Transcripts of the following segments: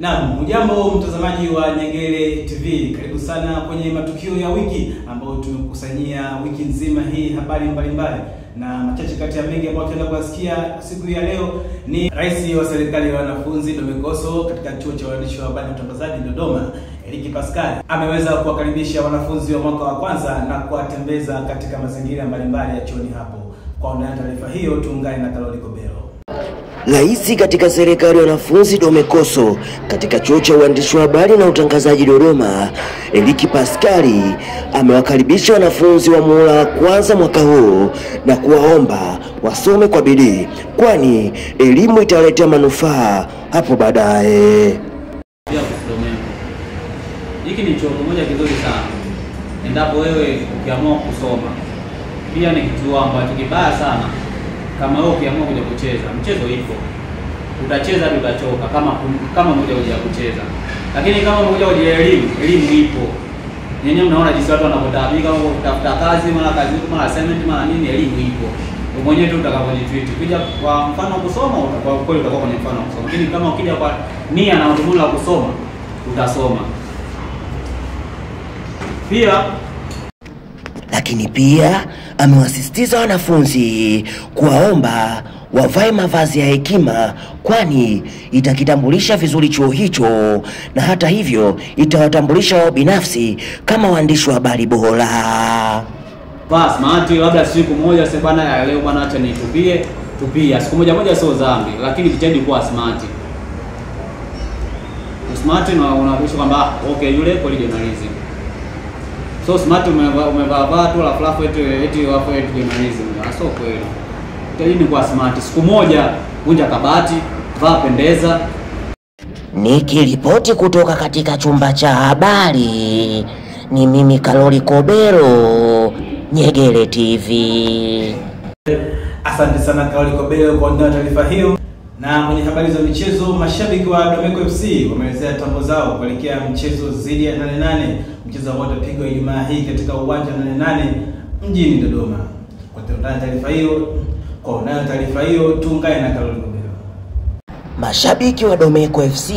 Naam, hujambo mtazamaji wa Nyegere TV. Karibu sana kwenye matukio ya wiki ambayo tumekusanyia wiki nzima hii habari mbalimbali. Na machache kati ya mengi ambayo tunaenda kusikia siku ya leo ni Rais wa serikali ya wanafunzi Domekoso katika chuo cha waandishi wa habari na utangazaji Dodoma, Eric Pascal ameweza kuwakaribisha wanafunzi wa mwaka wa kwanza na kuwatembeza katika mazingira mbalimbali ya chuoni hapo. Kwa undani taarifa hiyo tuungane na Karoli Kobelo. Rais katika serikali ya wanafunzi Domekoso katika chuo cha uandishi wa habari na utangazaji Dodoma, Eric Pascal amewakaribisha wanafunzi wa muhula wa kwanza mwaka huu na kuwaomba wasome kwa bidii, kwani elimu italeta manufaa hapo baadaye. Hiki ni chuo kimoja kizuri sana. Endapo wewe ukiamua kusoma. Pia ni kitu ambacho kibaya sana. Kama wewe ukiamua kuja kucheza, mchezo ipo. Utacheza hadi utachoka kama mmoja kuja kucheza. Lakini kama mmoja kuja elimu ipo. Nyenyewe mnaona jinsi watu wanapotaabika kutafuta kazi, mara assignment, mara nini, elimu ipo. Wewe mwenyewe tu utakapojitreat. Ukija kwa mfano kusoma, utakuwa kweli utakuwa kwenye mfano kusoma. Lakini kama ukija kwa nia na madhumuni la kusoma, utasoma. Lakini pia amewasisitiza wanafunzi kuwaomba wavae mavazi ya hekima, kwani itakitambulisha vizuri chuo hicho, na hata hivyo itawatambulisha wao binafsi kama waandishi wa habari bora. Bas, maana labda siku moja sasa bwana leo bwana acha tupia. Siku moja sio dhambi, lakini jitahidi kuwa smart. Smart na unaonyesha kwamba okay yule kweli journalism. So smart umevaa tu la flafu eti wapo journalism. Sio kweli. Jitahidi kuwa smart. Siku moja vunja kabati, vaa pendeza. Nikiripoti kutoka katika chumba cha habari, ni mimi Karoli Kobelo, Nyegere TV. Asante sana Karoli Kobelo kwa taarifa hiyo. Na kwenye habari za michezo, mashabiki wa Domeko FC wameelezea tambo zao kuelekea mchezo dhidi ya 88, mchezo ambao utapigwa Ijumaa hii katika uwanja 88 mjini Dodoma. Kwa taarifa hiyo tuungane na Karoli Kobelo. Mashabiki wa Domeko FC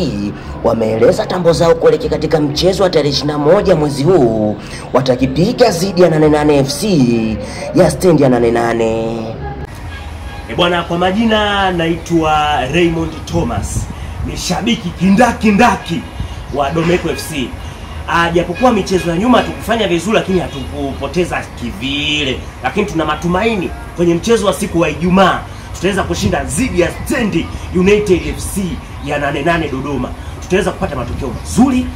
wameeleza tambo zao kuelekea katika mchezo wa tarehe 21 mwezi huu watakipiga dhidi ya 88 FC ya stendi ya 88. Bwana, kwa majina naitwa Raymond Thomas. Ni shabiki kindaki wa Domeko FC. Japokuwa michezo ya nyuma tukufanya vizuri, lakini hatukupoteza kivile. Lakini tuna matumaini kwenye mchezo wa siku wa Ijumaa tutaweza kushinda dhidi ya Stand United FC ya 88 Dodoma. Tutaweza kupata matokeo mazuri,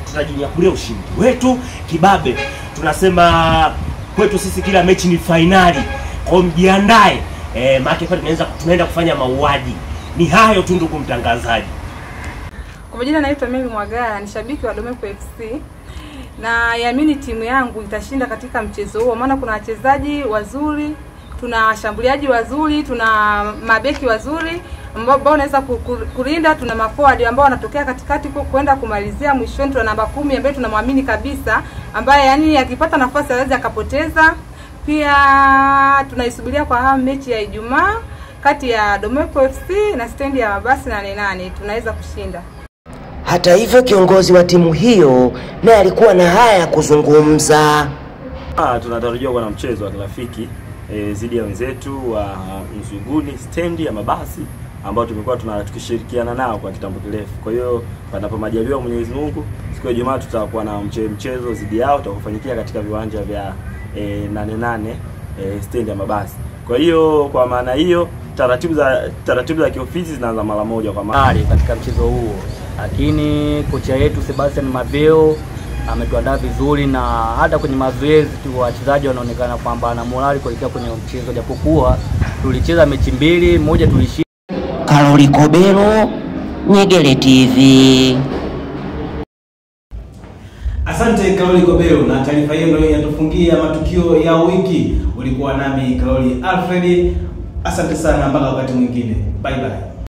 tutajinyakulia ushindi wetu kibabe. Tunasema kwetu sisi kila mechi ni finali. Kwa mjiandae. Maana tunaenda kufanya mauaji. Ni hayo tu ndugu mtangazaji. Kwa majina naitwa Mimi Mwagara, ni shabiki wa Domeko FC. Na yaamini timu yangu itashinda katika mchezo huo, maana kuna wachezaji wazuri, tuna washambuliaji wazuri, tuna mabeki wazuri ambao wanaweza kulinda, tuna maforward ambao wanatokea katikati kwenda kumalizia mwishoni, tuna namba 10 ambaye tunamwamini kabisa, ambaye yani akipata nafasi anaweza akapoteza. Pia tunaisubiria kwa hamu mechi ya Ijumaa kati ya Domeko FC na stendi ya mabasi 88, tunaweza kushinda. Hata hivyo kiongozi wa timu hiyo naye alikuwa na haya ya kuzungumza. Tunatarajia kuwa na mchezo wa kirafiki zidi ya wenzetu wa Mzuguni stendi ya mabasi ambao tumekuwa tukishirikiana nao kwa kitambo kirefu. Kwa hiyo panapo majaliwa Mwenyezi Mungu, siku ya Ijumaa tutakuwa na mchezo zidi yao utakaofanyikia katika viwanja vya 88 stendi ya mabasi. Kwa hiyo kwa maana hiyo taratibu za kiofisi zinaanza mara moja kwa mara katika mchezo huo. Lakini kocha yetu Sebastian Maveo ametuandaa vizuri, na hata kwenye mazoezi tu wachezaji wanaonekana kwamba ana morali kuelekea kwenye mchezo, japokuwa tulicheza mechi mbili, moja tulishinda. Karoli Kobelo, Nyegere TV. Asante Karoli Kobelo, na taarifa hiyo ndio inatufungia matukio ya wiki. Ulikuwa nami Karoli Alfred. Asante sana, mpaka wakati mwingine. Bye bye.